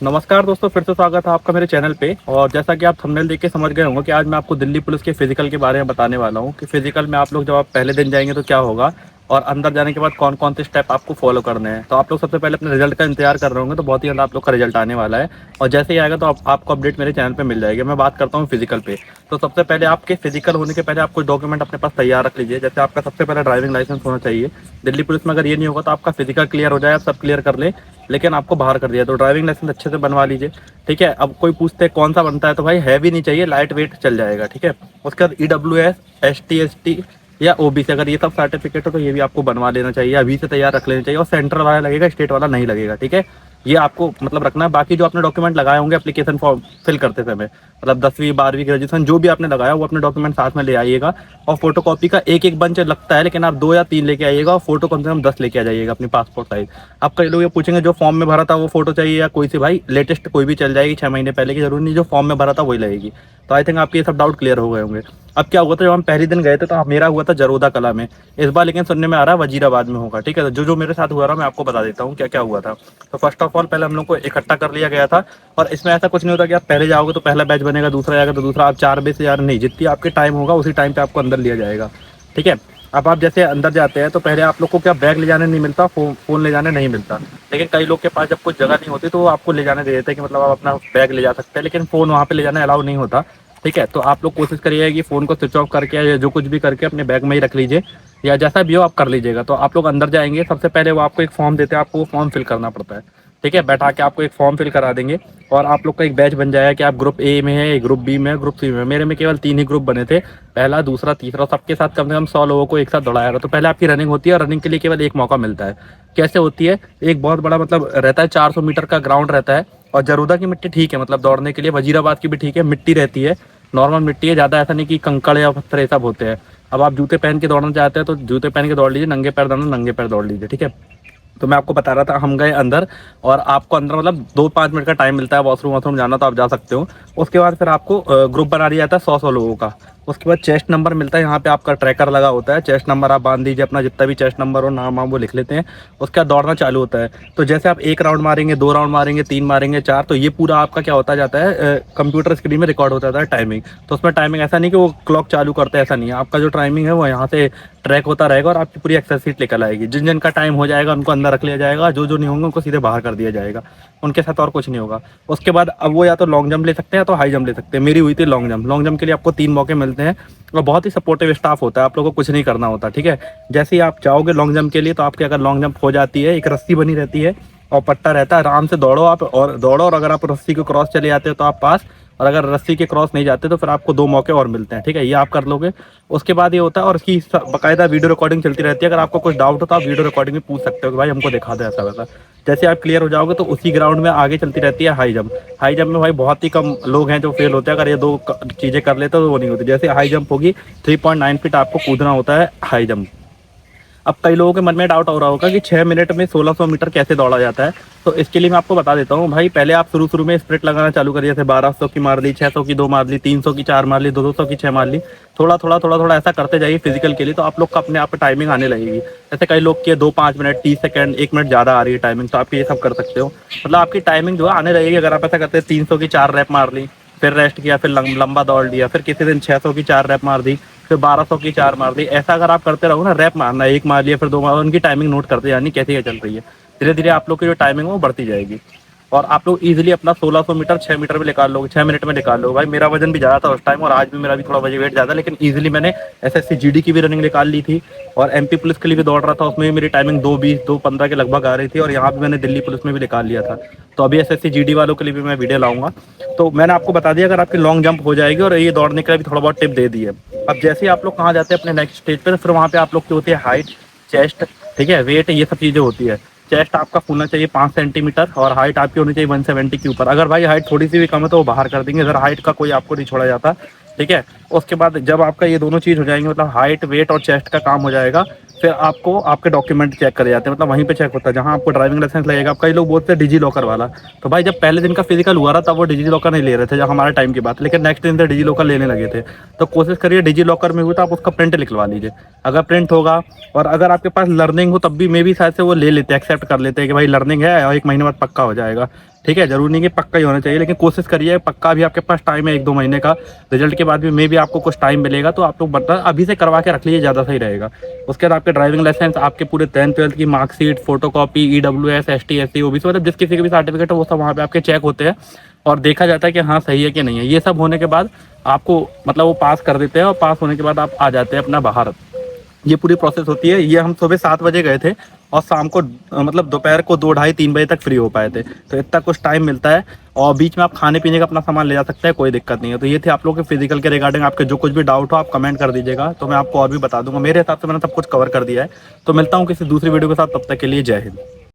नमस्कार दोस्तों, फिर से स्वागत है आपका मेरे चैनल पे। और जैसा कि आप थंबनेल देख के समझ गए होंगे कि आज मैं आपको दिल्ली पुलिस के फिजिकल के बारे में बताने वाला हूँ कि फिजिकल में आप लोग जब आप पहले दिन जाएंगे तो क्या होगा और अंदर जाने के बाद कौन कौन से स्टेप आपको फॉलो करने हैं। तो आप लोग सबसे पहले अपने रिजल्ट का इंतजार कर रहे होंगे, तो बहुत ही जल्द आप लोग का रिजल्ट आने वाला है और जैसे ही आएगा तो आपको अपडेट मेरे चैनल पर मिल जाएगी। मैं बात करता हूँ फिजिकल पे। तो सबसे पहले आपके फिजिकल होने के पहले आप कुछ डॉक्यूमेंट अपने पास तैयार रख लीजिए। जैसे आपका सबसे पहले ड्राइविंग लाइसेंस होना चाहिए। दिल्ली पुलिस में अगर ये नहीं होगा तो आपका फिजिकल क्लियर हो जाए, आप सब क्लियर कर ले, लेकिन आपको बाहर कर दिया। तो ड्राइविंग लाइसेंस अच्छे से बनवा लीजिए। ठीक है। अब कोई पूछते हैं कौन सा बनता है, तो भाई हैवी नहीं चाहिए, लाइट वेट चल जाएगा। ठीक है। उसके बाद EWS, ST या OBC, अगर ये सब सर्टिफिकेट हो तो ये भी आपको बनवा लेना चाहिए, अभी से तैयार रख लेना चाहिए। और सेंट्रल वाला लगेगा, स्टेट वाला नहीं लगेगा। ठीक है। ये आपको मतलब रखना है। बाकी जो आपने डॉक्यूमेंट लगाए होंगे एप्लीकेशन फॉर्म फिल करते समय, मतलब 10वीं 12वीं ग्रेजुएशन जो भी आपने लगाया वो अपने डॉक्यूमेंट साथ में ले आइएगा। और फोटोकॉपी का एक एक बंच लगता है, लेकिन आप 2 या 3 लेके आइएगा और फोटो कम से कम 10 लेके आ जाइएगा अपनी पासपोर्ट साइज। आप कई लोग ये पूछेंगे जो फॉर्म में भरा था वो फोटो चाहिए या कोई सी, भाई लेटेस्ट कोई भी चल जाएगी, 6 महीने पहले की जरूरी नहीं, जो फॉर्म में भरा था वही लगेगी। तो आई थिंक आपके ये सब डाउट क्लियर हो गए होंगे। अब क्या हुआ था, जब हम पहले दिन गए थे तो मेरा हुआ था जरोदा कला में, इस बार लेकिन सुनने में आ रहा है वजीराबाद में होगा। ठीक है। तो जो जो मेरे साथ हुआ रहा मैं आपको बता देता हूँ क्या क्या हुआ था। तो फर्स्ट ऑफ ऑल पहले हम लोग को इकट्ठा कर लिया गया था। और इसमें ऐसा कुछ नहीं होता कि आप पहले जाओगे तो पहला बैच बनेगा, दूसरा जाएगा तो दूसरा। आप 4 बजे से यार नहीं, जितनी आपके टाइम होगा उसी टाइम पे आपको अंदर लिया जाएगा। ठीक है। अब आप जैसे अंदर जाते हैं तो पहले आप लोग को क्या बैग ले जाने नहीं मिलता, फोन ले जाने नहीं मिलता। लेकिन कई लोग के पास जब कुछ जगह नहीं होती तो वो आपको ले जाने दे देते हैं कि मतलब आप अपना बैग ले जा सकते हैं, लेकिन फ़ोन वहाँ पे ले जाना अलाउ नहीं होता। ठीक है। तो आप लोग कोशिश करिए कि फ़ोन को स्विच ऑफ करके या जो कुछ भी करके अपने बैग में ही रख लीजिए, या जैसा भी हो आप कर लीजिएगा। तो आप लोग अंदर जाएंगे, सबसे पहले वो आपको एक फॉर्म देते हैं, आपको वो फॉर्म फिल करना पड़ता है। ठीक है। बैठा के आपको एक फॉर्म फिल करा देंगे और आप लोग का एक बैच बन जाएगा कि आप ग्रुप ए में है, ग्रुप बी में है, ग्रुप सी में है। मेरे में केवल 3 ही ग्रुप बने थे, पहला दूसरा तीसरा। सबके साथ कम से कम 100 लोगों को एक साथ दौड़ाया था। तो पहले आपकी रनिंग होती है और रनिंग के लिए केवल एक मौका मिलता है। कैसे होती है, एक बहुत बड़ा मतलब रहता है, 400 मीटर का ग्राउंड रहता है। और जरूदा की मिट्टी ठीक है, मतलब दौड़ने के लिए, वजीराबाद की भी ठीक है, मिट्टी रहती है, नॉर्मल मिट्टी है, ज़्यादा ऐसा नहीं कि कंकड़ या पत्थर ये सब होते हैं। अब आप जूते पहन के दौड़ना चाहते हैं तो जूते पहन के दौड़ लीजिए, नंगे पैर दौड़ना नंगे पैर दौड़ लीजिए। ठीक है। तो मैं आपको बता रहा था, हम गए अंदर और आपको अंदर मतलब 2-5 मिनट का टाइम मिलता है, वॉशरूम वॉशरूम जाना तो आप जा सकते हो। उसके बाद फिर आपको ग्रुप बना दिया जाता है 100 लोगों का। उसके बाद चेस्ट नंबर मिलता है, यहाँ पे आपका ट्रैकर लगा होता है, चेस्ट नंबर आप बांध दीजिए अपना, जितना भी चेस्ट नंबर हो, नाम वो लिख लेते हैं। उसके बाद दौड़ना चालू होता है। तो जैसे आप 1 राउंड मारेंगे, 2 राउंड मारेंगे, 3 मारेंगे, 4, तो ये पूरा आपका क्या होता जाता है, कंप्यूटर स्क्रीन में रिकॉर्ड होता है टाइमिंग। तो उसमें टाइमिंग ऐसा नहीं कि वो क्लॉक चालू करते हैं, ऐसा नहीं है। आपका जो टाइमिंग है वो यहाँ से ट्रैक होता रहेगा और आपकी पूरी एक्सेल शीट निकल आएगी। जिन जिन का टाइम हो जाएगा उनको अंदर रख लिया जाएगा, जो जो नहीं होंगे उनको सीधे बाहर कर दिया जाएगा। उनके साथ और कुछ नहीं होगा। उसके बाद अब वो या तो लॉन्ग जंप ले सकते हैं या तो हाई जंप ले सकते हैं। मेरी हुई थी लॉन्ग जंप। लॉन्ग जंप के लिए आपको 3 मौके मिलते हैं और बहुत ही सपोर्टिव स्टाफ होता है, आप लोगों को कुछ नहीं करना होता। ठीक है। जैसे ही आप जाओगे लॉन्ग जंप के लिए तो आपकी अगर लॉन्ग जंप हो जाती है, एक रस्सी बनी रहती है और पट्टा रहता है, आराम से दौड़ो आप और दौड़ो। और अगर आप रस्सी को क्रॉस चले जाते हो तो आप पास, और अगर रस्सी के क्रॉस नहीं जाते तो फिर आपको 2 मौके और मिलते हैं। ठीक है। ये आप कर लोगे। उसके बाद ये होता है और इसकी बाकायदा वीडियो रिकॉर्डिंग चलती रहती है। अगर आपको कुछ डाउट हो तो आप वीडियो रिकॉर्डिंग में पूछ सकते हो कि भाई हमको दिखा दे ऐसा वैसा। जैसे आप क्लियर हो जाओगे तो उसी ग्राउंड में आगे चलती रहती है हाई जंप। हाई जंप में भाई बहुत ही कम लोग हैं जो फेल होते हैं, अगर ये 2 चीज़ें कर लेते तो वो नहीं होती। जैसे हाई जंप होगी, 3.9 फीट आपको कूदना होता है हाई जंप। अब कई लोगों के मन में डाउट हो रहा होगा कि 6 मिनट में 1600 मीटर कैसे दौड़ा जाता है। तो इसके लिए मैं आपको बता देता हूँ भाई। पहले आप शुरू में स्प्रिट लगाना चालू करिए, जैसे 1200 की मार ली, 600 की 2 मार ली, 300 की 4 मार ली, 200 की 6 मार ली। थोड़ा थोड़ा थोड़ा थोड़ा ऐसा करते जाइए फिजिकल के लिए, तो आप लोग का अपने आप टाइमिंग आने लगेगी। जैसे कई लोग की 2-5 मिनट 30 सेकंड 1 मिनट ज़्यादा आ रही है टाइमिंग, तो आप ये सब कर सकते हो। मतलब आपकी टाइमिंग जो है आने लगेगी। अगर आप ऐसा करते हैं 300 की 4 रैप मार ली, फिर रेस्ट किया, फिर लंबा दौड़ लिया, फिर किसी दिन 600 की 4 रैप मार दी, फिर 1200 की 4 मार दी, ऐसा अगर आप करते रहो ना, रैप मारना 1 मार लिया फिर 2 मार, उनकी टाइमिंग नोट करते यानी कैसी क्या चल रही है। धीरे धीरे आप लोग की जो टाइमिंग है वो बढ़ती जाएगी और आप लोग इजीली अपना 1600 मीटर 6 मीटर में निकाल लोगे, 6 मिनट में निकाल लोगे। भाई मेरा वजन भी ज़्यादा था उस टाइम और आज भी मेरा भी थोड़ा वेट ज़्यादा, लेकिन इजीली मैंने SSC GD की भी रनिंग निकाल ली थी और MP पुलिस के लिए भी दौड़ रहा था। उसमें भी मेरी टाइमिंग 2:20 2:15 के लगभग आ रही थी और यहाँ भी मैंने दिल्ली पुलिस में भी निकाल लिया था। तो अभी SSC GD वालों के लिए भी मैं वीडियो लाऊंगा। तो मैंने आपको बता दिया अगर आपकी लॉन्ग जंप हो जाएगी और ये दौड़ने के लिए भी थोड़ा बहुत टिप दे दी है। अब जैसे ही आप लोग कहाँ जाते हैं अपने नेक्स्ट स्टेज पर, फिर वहाँ पे आप लोग की होती है हाइट, चेस्ट, ठीक है, वेट, ये सब चीज़ें होती है। चेस्ट आपका फूलना चाहिए 5 सेंटीमीटर और हाइट आपकी होनी चाहिए 170 के ऊपर। अगर भाई हाइट थोड़ी सी भी कम है तो वो बाहर कर देंगे, अगर हाइट का कोई आपको नहीं छोड़ा जाता। ठीक है। उसके बाद जब आपका ये दोनों चीज़ हो जाएंगे, मतलब हाइट वेट और चेस्ट का काम हो जाएगा, फिर आपको आपके डॉक्यूमेंट चेक करे जाते हैं, मतलब वहीं पे चेक होता है जहाँ आपको ड्राइविंग लाइसेंस लगेगा। अब कई लोग बोलते हैं डिजी लॉकर वाला, तो भाई जब पहले दिन का फिजिकल हुआ रहा तब वो डिजी लॉकर नहीं ले रहे थे, जब हमारे टाइम की बात, लेकिन नेक्स्ट दिन से डिजी लॉकर लेने लगे थे। तो कोशिश करिए डिजी लॉकर में हुई तो आप उसका प्रिंट निकलवा लीजिए, अगर प्रिंट होगा। और अगर आपके पास लर्निंग हो तब भी मे भी शायद से वो ले लेते हैं, एक्सेप्ट कर लेते हैं कि भाई लर्निंग है और 1 महीने बाद पक्का हो जाएगा। ठीक है, जरूरी नहीं कि पक्का ही होना चाहिए, लेकिन कोशिश करिए पक्का। भी आपके पास टाइम है 1-2 महीने का, रिजल्ट के बाद भी मे भी आपको कुछ टाइम मिलेगा, तो आप लोग मतलब अभी से करवा के रख लीजिए, ज़्यादा सही रहेगा। उसके बाद आपके ड्राइविंग लाइसेंस, आपके पूरे 10th-12th की marksheet, photocopy, EWS, ST, SC, OBC, मतलब जिस किसी के भी सर्टिफिकेट है वो सब वहाँ पे आपके चेक होते हैं और देखा जाता है कि हाँ सही है कि नहीं है। ये सब होने के बाद आपको मतलब वो पास कर देते हैं, और पास होने के बाद आप आ जाते हैं अपना बाहर। ये पूरी प्रोसेस होती है। ये हम सुबह 7 बजे गए थे और शाम को मतलब दोपहर को 2, ढाई, 3 बजे तक फ्री हो पाए थे, तो इतना कुछ टाइम मिलता है। और बीच में आप खाने पीने का अपना सामान ले जा सकते हैं, कोई दिक्कत नहीं है। तो ये थे आप लोगों के फिजिकल के रिगार्डिंग। आपके जो कुछ भी डाउट हो आप कमेंट कर दीजिएगा, तो मैं आपको और भी बता दूंगा। मेरे हिसाब से मैंने सब कुछ कवर कर दिया है। तो मिलता हूँ किसी दूसरी वीडियो के साथ, तब तक के लिए जय हिंद।